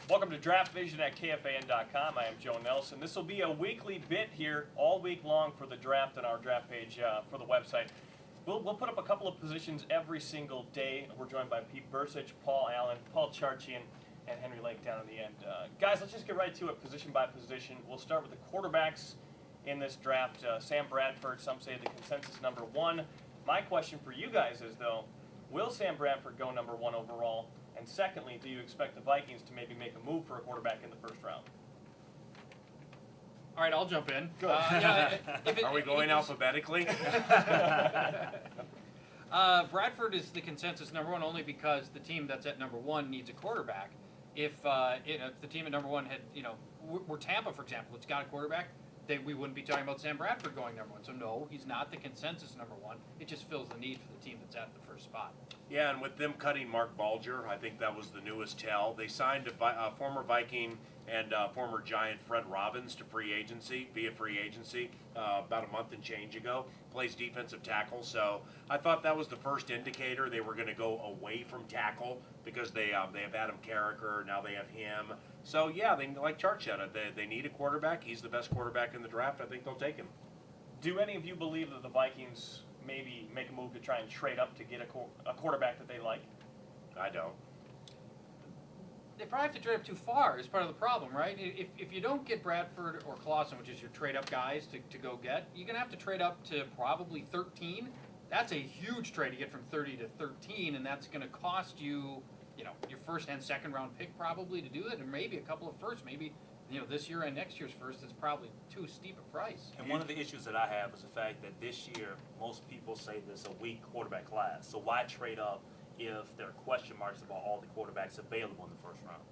Welcome to Draft Vision at KFAN.com. I am Joe Nelson. This will be a weekly bit here all week long for the draft on our draft page for the website. We'll put up a couple of positions every single day. We're joined by Pete Bercich, Paul Allen, Paul Charchian, and Henry Lake down in the end. Guys, let's just get right to it, position by position. We'll start with the quarterbacks in this draft. Sam Bradford, some say the consensus number one. My question for you guys is, though, will Sam Bradford go number one overall? And secondly, do you expect the Vikings to maybe make a move for a quarterback in the first round? All right, I'll jump in. Go. Are we going alphabetically? Bradford is the consensus number one only because the team that's at number one needs a quarterback. If the team at number one had, were Tampa, for example, it's got a quarterback, we wouldn't be talking about Sam Bradford going number one. So no, he's not the consensus number one. It just fills the need for the team that's at the first spot. Yeah, and with them cutting Mark Bulger, I think that was the newest tell. They signed a former Viking and former Giant Fred Robbins to free agency, about a month and change ago. Plays defensive tackle, so I thought that was the first indicator they were going to go away from tackle because they have Adam Carricker, now they have him. So yeah, they like Chart said, they need a quarterback. He's the best quarterback in the draft. I think they'll take him. Do any of you believe that the Vikings maybe make a move to try and trade up to get a quarterback that they like? I don't. They probably have to trade up too far is part of the problem, right? If you don't get Bradford or Clausen, which is your trade-up guys to go get, you're going to have to trade up to probably 13. That's a huge trade to get from 30 to 13, and that's going to cost you, your first and second round pick probably to do it, and maybe a couple of firsts, maybe this year and next year's first is probably too steep a price. And one of the issues that I have is the fact that this year, most people say there's a weak quarterback class. So why trade up if there are question marks about all the quarterbacks available in the first round?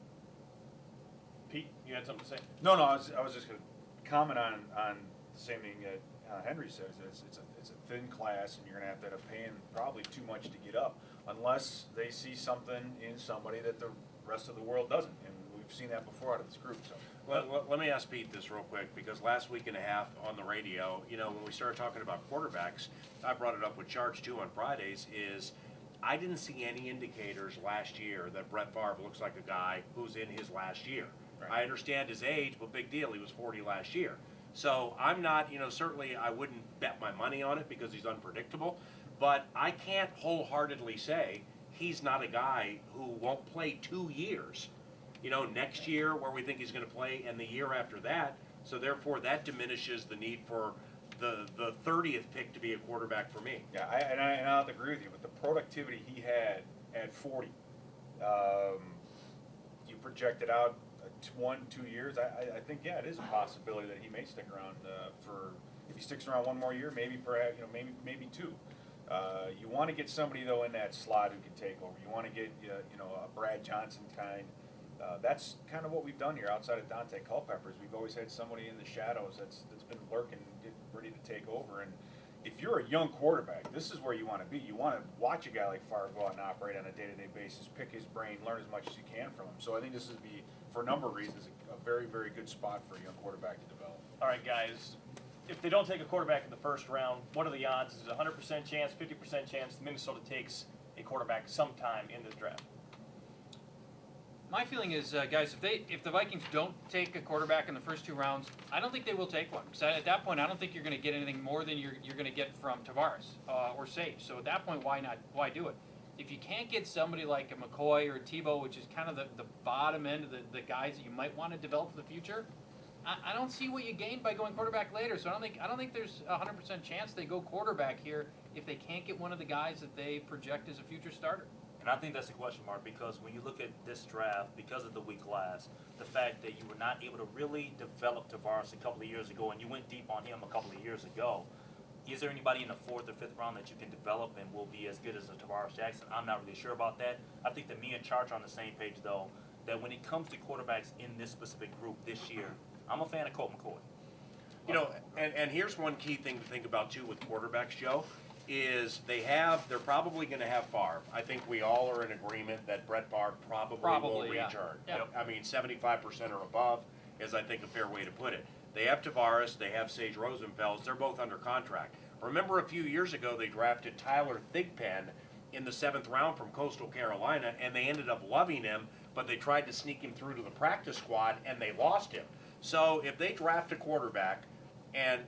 Pete, you had something to say? No, I was just going to comment on the same thing that Henry says. It's a thin class, and you're going to have to end up paying probably too much to get up, unless they see something in somebody that the rest of the world doesn't. And we've seen that before out of this group. So. Let me ask Pete this real quick, because last week and a half on the radio, when we started talking about quarterbacks, I brought it up with Charge too on Fridays, is I didn't see any indicators last year that Brett Favre looks like a guy who's in his last year. Right. I understand his age, but big deal, he was 40 last year. So I'm not, certainly I wouldn't bet my money on it because he's unpredictable, but I can't wholeheartedly say he's not a guy who won't play 2 years. Next year where we think he's going to play, and the year after that. So therefore, that diminishes the need for the 30th pick to be a quarterback for me. Yeah, I have to agree with you. With the productivity he had at 40, you project it out 1-2 years. I think it is a possibility that he may stick around if he sticks around one more year, maybe perhaps maybe two. You want to get somebody though in that slot who can take over. You want to get a Brad Johnson kind. That's kind of what we've done here outside of Dante Culpepper's. We've always had somebody in the shadows that's been lurking, ready to take over. And if you're a young quarterback, this is where you want to be. You want to watch a guy like Favre go out and operate on a day-to-day basis, pick his brain, learn as much as you can from him. So I think this would be, for a number of reasons, a very, very good spot for a young quarterback to develop. All right, guys. If they don't take a quarterback in the first round, what are the odds? Is it a 100% chance, 50% chance Minnesota takes a quarterback sometime in this draft? My feeling is, guys, if the Vikings don't take a quarterback in the first 2 rounds, I don't think they will take one. Because at that point, I don't think you're going to get anything more than you're going to get from Tavares or Sage. So at that point, why not? Why do it? If you can't get somebody like a McCoy or a Tebow, which is kind of the bottom end of the guys that you might want to develop for the future, I don't see what you gain by going quarterback later. So I don't think there's a 100% chance they go quarterback here if they can't get one of the guys that they project as a future starter. And I think that's a question mark because when you look at this draft, because of the weak class, the fact that you were not able to really develop Tavares a couple of years ago, and you went deep on him a couple of years ago, is there anybody in the 4th or 5th round that you can develop and will be as good as a Tavares Jackson? I'm not really sure about that. I think that me and Charch are on the same page, though, that when it comes to quarterbacks in this specific group this year, I'm a fan of Colt McCoy. And here's one key thing to think about, too, with quarterbacks, Joe, is they're probably going to have Favre. I think we all are in agreement that Brett Favre probably will return. Yeah. Yep. I mean, 75% or above is, I think, a fair way to put it. They have Tavares. They have Sage Rosenfels. They're both under contract. Remember a few years ago they drafted Tyler Thigpen in the 7th round from Coastal Carolina, and they ended up loving him but they tried to sneak him through to the practice squad and they lost him. So if they draft a quarterback, and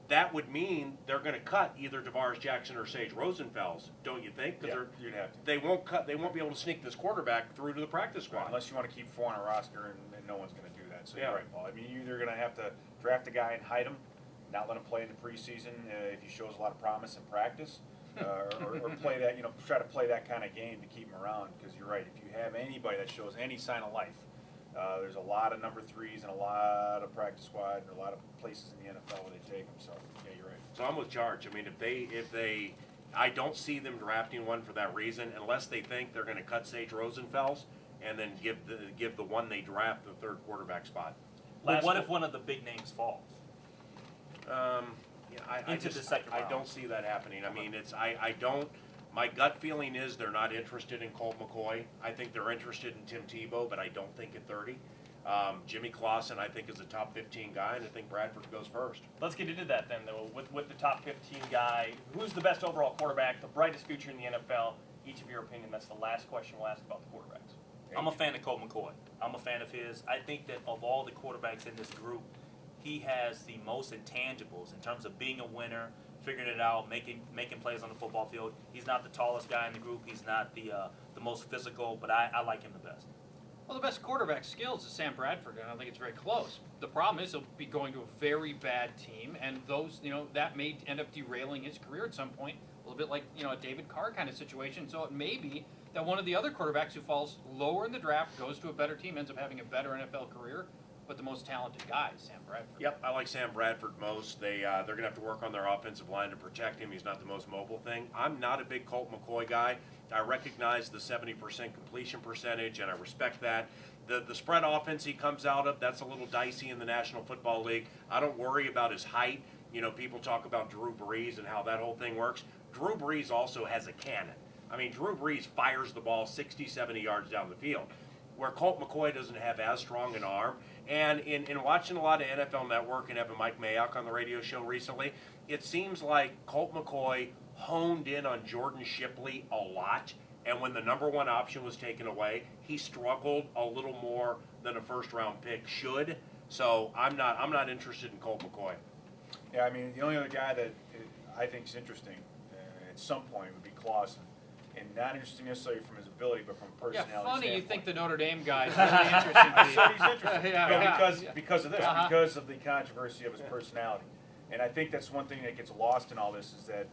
that would mean they're going to cut either Tavares Jackson or Sage Rosenfels, don't you think? Yeah, you'd have to. They won't cut. They won't be able to sneak this quarterback through to the practice squad. Unless you want to keep 4 on a roster, and no one's going to do that. So Yeah. you're right, Paul. I mean, you're either going to have to draft a guy and hide him, not let him play in the preseason if he shows a lot of promise in practice, or play that, try to play that kind of game to keep him around. Because you're right, if you have anybody that shows any sign of life, there's a lot of number 3s and a lot of practice squad and a lot of places in the NFL where they take them. So yeah, you're right. So I'm with Charge. I mean, if they, I don't see them drafting one for that reason, unless they think they're going to cut Sage Rosenfels and then give the one they draft the 3rd quarterback spot. But what if one of the big names falls? Yeah, I Into just, the second I round. don't see that happening. I mean, I don't. My gut feeling is they're not interested in Colt McCoy. I think they're interested in Tim Tebow, but I don't think at 30. Jimmy Clausen, I think, is a top 15 guy, and I think Bradford goes first. Let's get into that then, though. With the top 15 guy, who's the best overall quarterback, the brightest future in the NFL? Each of your opinion. That's the last question we'll ask about the quarterbacks. I'm a fan of Colt McCoy. I'm a fan of his. I think that of all the quarterbacks in this group, he has the most intangibles in terms of being a winner, figuring it out, making plays on the football field. He's not the tallest guy in the group. He's not the most physical, but I like him the best. Well, the best quarterback skills is Sam Bradford, and I don't think it's very close. The problem is he'll be going to a very bad team, and those, that may end up derailing his career at some point, a little bit like, a David Carr kind of situation. So it may be that one of the other quarterbacks who falls lower in the draft, goes to a better team, ends up having a better NFL career, but the most talented guy is Sam Bradford. Yep, I like Sam Bradford most. They're going to have to work on their offensive line to protect him. He's not the most mobile thing. I'm not a big Colt McCoy guy. I recognize the 70% completion percentage, and I respect that. The spread offense he comes out of, that's a little dicey in the National Football League. I don't worry about his height. People talk about Drew Brees and how that whole thing works. Drew Brees also has a cannon. I mean, Drew Brees fires the ball 60, 70 yards down the field, where Colt McCoy doesn't have as strong an arm. And in watching a lot of NFL Network and having Mike Mayock on the radio show recently, it seems like Colt McCoy honed in on Jordan Shipley a lot. And when the number 1 option was taken away, he struggled a little more than a first-round pick should. So I'm not interested in Colt McCoy. Yeah, I mean, the only other guy that I think is interesting at some point would be Clausen. And not interesting necessarily from his ability, but from a personality Yeah, funny standpoint. you think the Notre Dame guy is really interesting to I you. said he's interesting. Yeah. Because of this, Uh-huh. because of the controversy of his personality. And I think that's one thing that gets lost in all this is that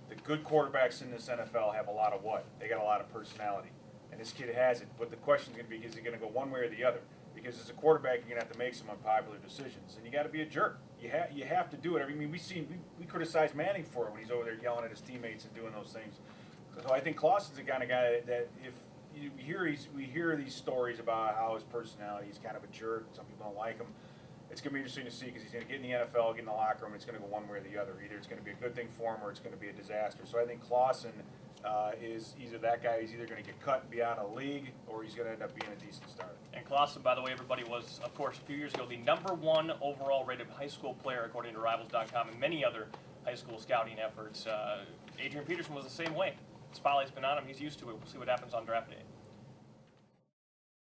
the good quarterbacks in this NFL have a lot of what? They got a lot of personality. And this kid has it. But the question is going to be, is he going to go one way or the other? Because as a quarterback, you're going to have to make some unpopular decisions. And you got to be a jerk. You have to do it. I mean, we criticize Manning for it when he's over there yelling at his teammates and doing those things. So I think Clausen's the kind of guy that if we hear these stories about how his personality, he's kind of a jerk, some people don't like him. It's going to be interesting to see because he's going to get in the NFL, get in the locker room, and it's going to go one way or the other. Either it's going to be a good thing for him or it's going to be a disaster. So I think Clausen is either that guy who's either going to get cut and be out of the league or he's going to end up being a decent starter. And Clausen, by the way, everybody, was, of course, a few years ago, the #1 overall rated high school player, according to Rivals.com, and many other high school scouting efforts. Adrian Peterson was the same way. Spotlight's been on him. He's used to it. We'll see what happens on draft day.